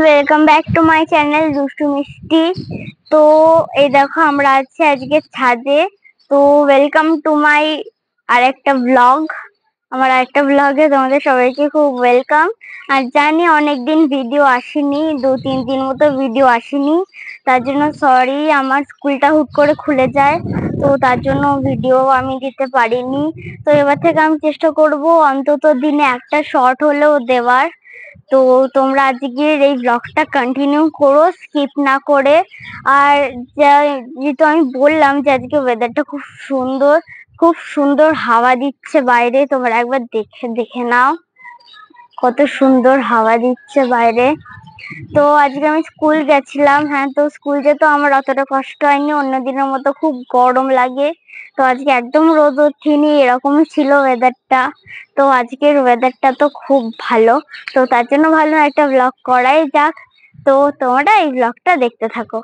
Welcome back to my channel দুষ্টু মিষ্টি। তো এই দেখো আমরা আছি আজকে ছাদে। তো ওয়েলকাম টু মাই আরেকটা ব্লগ। আমার আরেকটা ব্লগে তোমাদের সবাইকে খুব ওয়েলকাম। আর জানি অনেকদিন ভিডিও আসেনি, 2-3 দিন মতো ভিডিও আসেনি, তার জন্য সরি। আমার স্কুলটা হুট করে খুলে যায়, তো তার জন্য ভিডিও আমি দিতে পারিনি। তো এবার থেকে আমি চেষ্টা করব অন্তত দিনে একটা শর্ট হলেও দেওয়ার। তো তোমরা আজকের এই ব্লগটা কন্টিনিউ করো, স্কিপ না করে। আর যেহেতু আমি বললাম যে আজকে ওয়েদারটা খুব সুন্দর, খুব সুন্দর হাওয়া দিচ্ছে বাইরে, তোমরা একবার দেখে দেখে নাও কত সুন্দর হাওয়া দিচ্ছে বাইরে। তো আজকে আমি স্কুল গেছিলাম। হ্যাঁ, তো স্কুল যেতে আমার অতটা কষ্ট হয়নি, অন্য দিনের মতো খুব গরম লাগে। তো আজকে একদম রোদ ওঠেনি, এরকমই ছিল ওয়েদারটা। তো আজকের ওয়েদারটা তো খুব ভালো। তো তার জন্য ভাবলাম একটা ব্লগ করাই যাক। তো তোমরা এই ব্লগটা দেখতে থাকো।